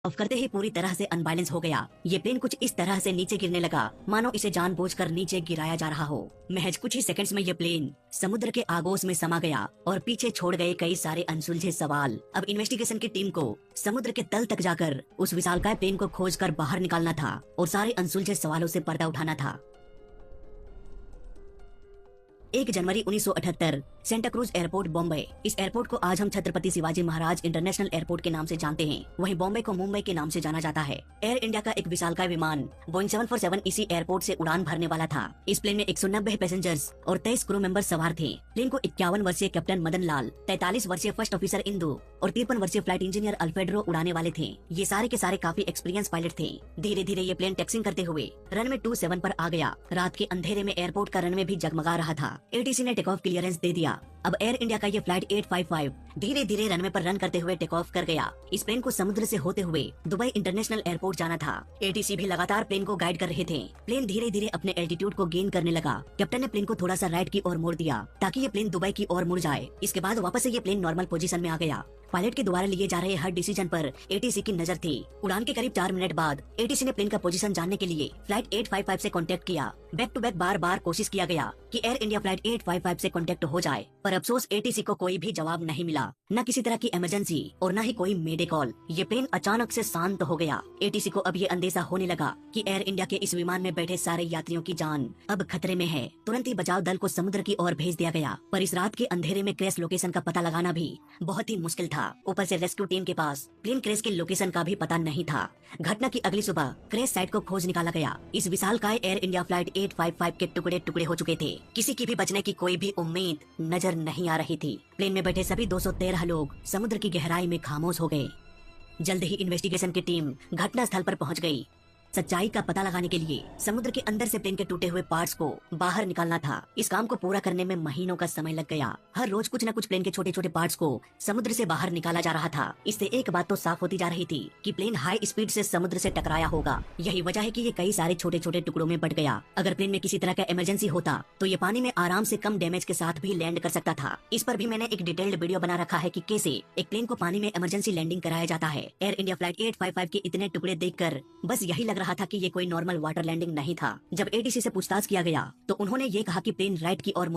Of करते ही पूरी तरह से अनबैलेंस हो गया। ये प्लेन कुछ इस तरह से नीचे गिरने लगा मानो इसे जानबूझकर नीचे गिराया जा रहा हो। महज कुछ ही सेकंड्स में ये प्लेन समुद्र के आगोश में समा गया और पीछे छोड़ गए कई सारे अनसुलझे सवाल। अब इन्वेस्टिगेशन की टीम को समुद्र के तल तक जाकर उस विशालकाय प्लेन को खोजकर बाहर निकालना था और सारे अनसुलझे सवालों से पर्दा उठाना था। 1 जनवरी 1978 सेंटा क्रूज एयरपोर्ट बॉम्बे। इस एयरपोर्ट को आज हम छत्रपति शिवाजी महाराज इंटरनेशनल एयरपोर्ट के नाम से जानते हैं, वहीं बॉम्बे को मुंबई के नाम से जाना जाता है। एयर इंडिया का एक विशालकाय विमान बोइंग 747 इसी एयरपोर्ट से उड़ान भरने वाला था। इस प्लेन में 190 पैसेंजर्स और 23 क्रू मेंबर सवार थे। प्लेन को 51 वर्षीय कैप्टन मदन लाल, 43 वर्षीय फर्स्ट ऑफिसर इंदु और 53 वर्षीय फ्लाइट इंजीनियर अल्फ्रेडो उड़ाने वाले थे। ये सारे के सारे काफी एक्सपीरियंस पायलट थे। धीरे धीरे ये प्लेन टैक्सिंग करते हुए रनवे 27 पर आ गया। रात के अंधेरे में एयरपोर्ट का रनवे भी जगमगा रहा था। एटीसी ने टेक ऑफ क्लियरेंस दे दिया। अब एयर इंडिया का ये फ्लाइट 855 धीरे धीरे रनवे पर रन करते हुए टेक ऑफ कर गया। इस प्लेन को समुद्र से होते हुए दुबई इंटरनेशनल एयरपोर्ट जाना था। एटीसी भी लगातार प्लेन को गाइड कर रहे थे। प्लेन धीरे धीरे अपने एल्टीट्यूड को गेन करने लगा। कैप्टन ने प्लेन को थोड़ा सा राइट की ओर मोड़ दिया ताकि ये प्लेन दुबई की ओर मुड़ जाए। इसके बाद वापस से ये प्लेन नॉर्मल पोजीशन में आ गया। पायलट के द्वारा लिए जा रहे हर डिसीजन पर एटीसी की नजर थी। उड़ान के करीब 4 मिनट बाद एटीसी ने प्लेन का पोजीशन जानने के लिए फ्लाइट 855 से कांटेक्ट किया। बैक टू बैक बार बार कोशिश किया गया कि एयर इंडिया फ्लाइट 855 से कांटेक्ट हो जाए, पर अफसोस एटीसी को कोई भी जवाब नहीं मिला, न किसी तरह की इमरजेंसी और न ही कोई मेडे कॉल। ये प्लेन अचानक से शांत हो गया। एटीसी को अब ये अंदेशा होने लगा कि एयर इंडिया के इस विमान में बैठे सारे यात्रियों की जान अब खतरे में है। तुरंत ही बचाव दल को समुद्र की ओर भेज दिया गया, पर इस रात के अंधेरे में क्रैश लोकेशन का पता लगाना भी बहुत ही मुश्किल था। ऊपर से रेस्क्यू टीम के पास प्लेन क्रैश के लोकेशन का भी पता नहीं था। घटना की अगली सुबह क्रैश साइट को खोज निकाला गया। इस विशालकाय एयर इंडिया फ्लाइट 855 के टुकड़े टुकड़े हो चुके थे। किसी की भी बचने की कोई भी उम्मीद नजर नहीं आ रही थी। प्लेन में बैठे सभी 213 लोग समुद्र की गहराई में खामोश हो गए। जल्द ही इन्वेस्टिगेशन की टीम घटना स्थल पर पहुंच गई। सच्चाई का पता लगाने के लिए समुद्र के अंदर से प्लेन के टूटे हुए पार्ट्स को बाहर निकालना था। इस काम को पूरा करने में महीनों का समय लग गया। हर रोज कुछ न कुछ प्लेन के छोटे छोटे पार्ट्स को समुद्र से बाहर निकाला जा रहा था। इससे एक बात तो साफ होती जा रही थी कि प्लेन हाई स्पीड से समुद्र से टकराया होगा। यही वजह है कि ये कई सारे छोटे छोटे टुकड़ों में बट गया। अगर प्लेन में किसी तरह का इमरजेंसी होता तो ये पानी में आराम से कम डैमेज के साथ भी लैंड कर सकता था। इस पर भी मैंने एक डिटेल्ड वीडियो बना रखा है कि कैसे एक प्लेन को पानी में इमरजेंसी लैंडिंग कराया जाता है। एयर इंडिया फ्लाइट 855 के इतने टुकड़े देखकर बस यही लग रहा था कि ये कोई नॉर्मल वाटर लैंडिंग नहीं था। जब एटीसी से पूछताछ किया गया तो उन्होंने ये कहा कि प्लेन राइट की ओर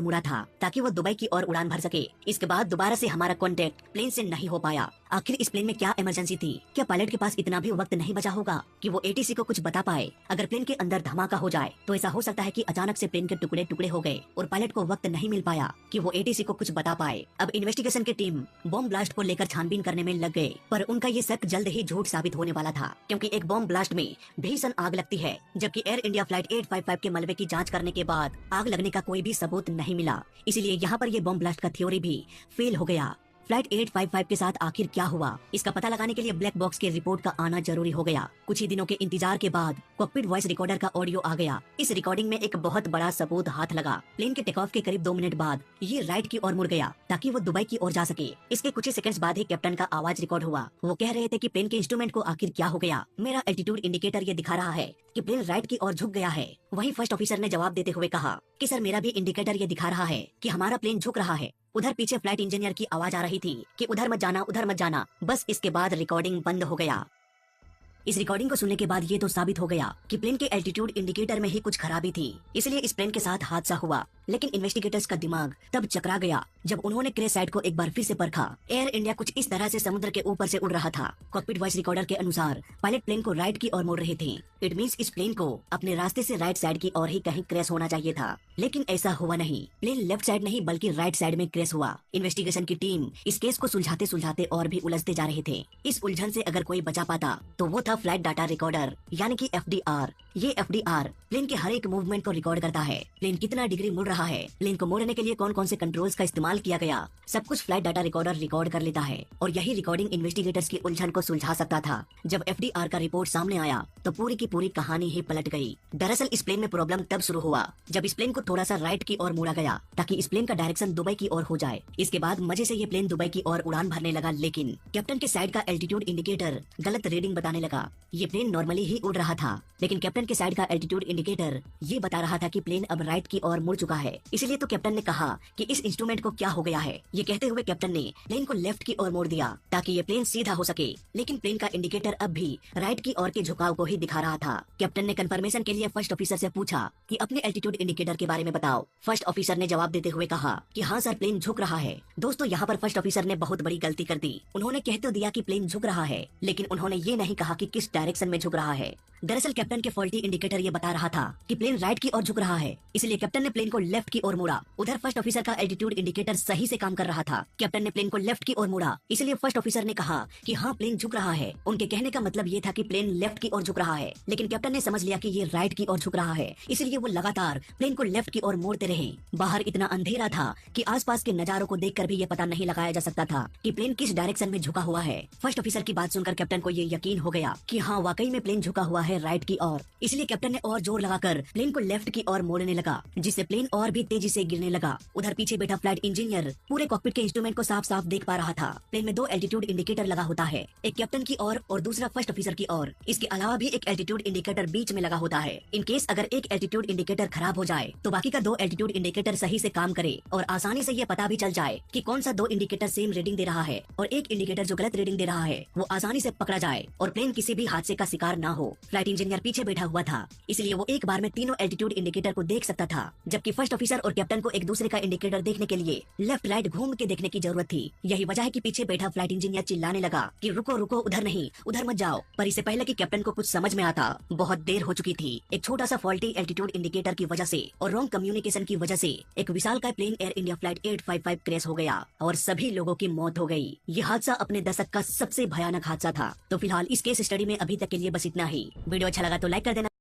मुड़ा था ताकि वो दुबई की ओर उड़ान भर सके। इसके बाद दोबारा से हमारा कांटेक्ट प्लेन से नहीं हो पाया। आखिर इस प्लेन में क्या इमरजेंसी थी? क्या पायलट के पास इतना भी वक्त नहीं बचा होगा कि वो एटीसी को कुछ बता पाए? अगर प्लेन के अंदर धमाका हो जाए तो ऐसा हो सकता है कि अचानक से प्लेन के टुकड़े टुकड़े हो गए और पायलट को वक्त नहीं मिल पाया कि वो एटीसी को कुछ बता पाए। अब इन्वेस्टिगेशन की टीम बॉम्ब ब्लास्ट को लेकर छानबीन करने में लग गए, पर उनका ये शक जल्द ही झूठ साबित होने वाला था, क्योंकि एक बॉम्ब ब्लास्ट में भीषण आग लगती है, जबकि एयर इंडिया फ्लाइट 855 के मलबे की जांच करने के बाद आग लगने का कोई भी सबूत नहीं मिला। इसीलिए यहाँ पर ये बॉम्ब ब्लास्ट का थ्योरी भी फेल हो गया। फ्लाइट 855 के साथ आखिर क्या हुआ, इसका पता लगाने के लिए ब्लैक बॉक्स के रिपोर्ट का आना जरूरी हो गया। कुछ ही दिनों के इंतजार के बाद कॉकपिट वॉइस रिकॉर्डर का ऑडियो आ गया। इस रिकॉर्डिंग में एक बहुत बड़ा सबूत हाथ लगा। प्लेन के टेक ऑफ के करीब 2 मिनट बाद ये राइट की ओर मुड़ गया ताकि वो दुबई की ओर जा सके। इसके कुछ ही सेकंड्स बाद ही कैप्टन का आवाज रिकॉर्ड हुआ। वो कह रहे थे कि प्लेन के इंस्ट्रूमेंट को आखिर क्या हो गया। मेरा एल्टीट्यूड इंडिकेटर ये दिखा रहा है कि प्लेन राइट की ओर झुक गया है। वही फर्स्ट ऑफिसर ने जवाब देते हुए कहा कि सर, मेरा भी इंडिकेटर ये दिखा रहा है कि हमारा प्लेन झुक रहा है। उधर पीछे फ्लाइट इंजीनियर की आवाज आ रही थी कि उधर मत जाना, उधर मत जाना। बस इसके बाद रिकॉर्डिंग बंद हो गया। इस रिकॉर्डिंग को सुनने के बाद ये तो साबित हो गया कि प्लेन के एल्टीट्यूड इंडिकेटर में ही कुछ खराबी थी, इसलिए इस प्लेन के साथ हादसा हुआ। लेकिन इन्वेस्टिगेटर्स का दिमाग तब चकरा गया जब उन्होंने क्रैश साइट को एक बार फिर से परखा। एयर इंडिया कुछ इस तरह से समुद्र के ऊपर से उड़ रहा था। कॉकपिट वॉइस रिकॉर्डर के अनुसार पायलट प्लेन को राइट की ओर मोड़ रहे थे। इट मींस इस प्लेन को अपने रास्ते से राइट साइड की ओर ही कहीं क्रैश होना चाहिए था, लेकिन ऐसा हुआ नहीं। प्लेन लेफ्ट साइड नहीं बल्कि राइट साइड में क्रैश हुआ। इन्वेस्टिगेशन की टीम इस केस को सुलझाते सुलझाते और भी उलझते जा रहे थे। इस उलझन से अगर कोई बचा पाता तो वो था फ्लाइट डाटा रिकॉर्डर, यानी कि एफडीआर। ये एफडीआर प्लेन के हर एक मूवमेंट को रिकॉर्ड करता है। प्लेन कितना डिग्री मुड़ रहा है, प्लेन को मोड़ने के लिए कौन कौन से कंट्रोल्स का इस्तेमाल किया गया, सब कुछ फ्लाइट डाटा रिकॉर्डर रिकॉर्ड कर लेता है। और यही रिकॉर्डिंग इन्वेस्टिगेटर्स की उलझन को सुलझा सकता था। जब एफडीआर का रिपोर्ट सामने आया तो पूरी की पूरी कहानी ही पलट गई। दरअसल इस प्लेन में प्रॉब्लम तब शुरू हुआ जब इस प्लेन को थोड़ा सा राइट की ओर मोड़ा गया ताकि इस प्लेन का डायरेक्शन दुबई की ओर हो जाए। इसके बाद मजे से ये प्लेन दुबई की ओर उड़ान भरने लगा, लेकिन कैप्टन के साइड का एल्टीट्यूड इंडिकेटर गलत रीडिंग बताने लगा। ये प्लेन नॉर्मली ही उड़ रहा था, लेकिन कैप्टन के साइड का एल्टीट्यूड इंडिकेटर ये बता रहा था कि प्लेन अब राइट की ओर मुड़ चुका है। इसलिए तो कैप्टन ने कहा कि इस इंस्ट्रूमेंट को क्या हो गया है। ये कहते हुए कैप्टन ने प्लेन को लेफ्ट की ओर मोड़ दिया ताकि ये प्लेन सीधा हो सके, लेकिन प्लेन का इंडिकेटर अब भी राइट की ओर के झुकाव को ही दिखा रहा था। कैप्टन ने कंफर्मेशन के लिए फर्स्ट ऑफिसर से पूछा कि अपने एल्टीट्यूड इंडिकेटर के बारे में बताओ। फर्स्ट ऑफिसर ने जवाब देते हुए कहा कि हाँ सर, प्लेन झुक रहा है। दोस्तों, यहाँ पर फर्स्ट ऑफिसर ने बहुत बड़ी गलती कर दी। उन्होंने कह तो दिया कि प्लेन झुक रहा है, लेकिन उन्होंने ये नहीं कहा कि किस डायरेक्शन में झुक रहा है। दरअसल कैप्टन के फॉल्टी इंडिकेटर ये बता रहा था कि प्लेन राइट की ओर झुक रहा है, इसलिए कैप्टन ने प्लेन को लेफ्ट की ओर मोड़ा। उधर फर्स्ट ऑफिसर का एल्टीट्यूड इंडिकेटर सही से काम कर रहा था। कैप्टन ने प्लेन को लेफ्ट की ओर मोड़ा, इसलिए फर्स्ट ऑफिसर ने कहा कि हाँ, प्लेन झुक रहा है। उनके कहने का मतलब ये था कि प्लेन लेफ्ट की ओर झुक रहा है, लेकिन कैप्टन ने समझ लिया कि ये राइट की ओर झुक रहा है, इसलिए वो लगातार प्लेन को लेफ्ट की ओर मोड़ते रहे। बाहर इतना अंधेरा था कि आसपास के नजारों को देखकर भी ये पता नहीं लगाया जा सकता था कि प्लेन किस डायरेक्शन में झुका हुआ है। फर्स्ट ऑफिसर की बात सुनकर कैप्टन को ये यकीन हो गया कि हाँ, वाकई में प्लेन झुका हुआ है राइट की ओर। इसलिए कैप्टन ने और जोर लगाकर प्लेन को लेफ्ट की ओर मोड़ने लगा, जिससे प्लेन और भी तेजी से गिरने लगा। उधर पीछे बैठा फ्लाइट इंजीनियर पूरे कॉकपिट के इंस्ट्रूमेंट को साफ साफ देख पा रहा था। प्लेन में 2 एल्टीट्यूड इंडिकेटर लगा होता है, एक कैप्टन की ओर और दूसरा फर्स्ट ऑफिसर की ओर। इसके अलावा भी एक एल्टीट्यूड इंडिकेटर बीच में लगा होता है। इन केस अगर एक एल्टीट्यूड इंडिकेटर खराब हो जाए तो बाकी का 2 एल्टीट्यूड इंडिकेटर सही से काम करे और आसानी से ये पता भी चल जाए कि कौन सा 2 इंडिकेटर सेम रीडिंग दे रहा है और एक इंडिकेटर जो गलत रीडिंग दे रहा है वो आसानी से पकड़ा जाए और प्लेन किसी भी हादसे का शिकार ना हो। फ्लाइट इंजीनियर पीछे बैठा हुआ था, इसलिए वो एक बार में तीनों एल्टीट्यूड इंडिकेटर को देख सकता था, जबकि फर्स्ट ऑफिसर और कैप्टन को एक दूसरे का इंडिकेटर देखने के लिए लेफ्ट राइट घूम के देखने की जरूरत थी। यही वजह है कि पीछे बैठा फ्लाइट इंजीनियर चिल्लाने लगा कि रुको रुको, उधर नहीं, उधर मत जाओ। पर इससे पहले कि कैप्टन को कुछ समझ में आता, बहुत देर हो चुकी थी। एक छोटा सा फॉल्टी एल्टीट्यूड इंडिकेटर की वजह से और रॉन्ग कम्युनिकेशन की वजह से एक विशालकाय plane Air India flight 855 crash हो गया और सभी लोगों की मौत हो गई। ये हादसा अपने दशक का सबसे भयानक हादसा था। तो फिलहाल इस केस स्टडी में अभी तक के लिए बस इतना ही। वीडियो अच्छा लगा तो लाइक कर देना।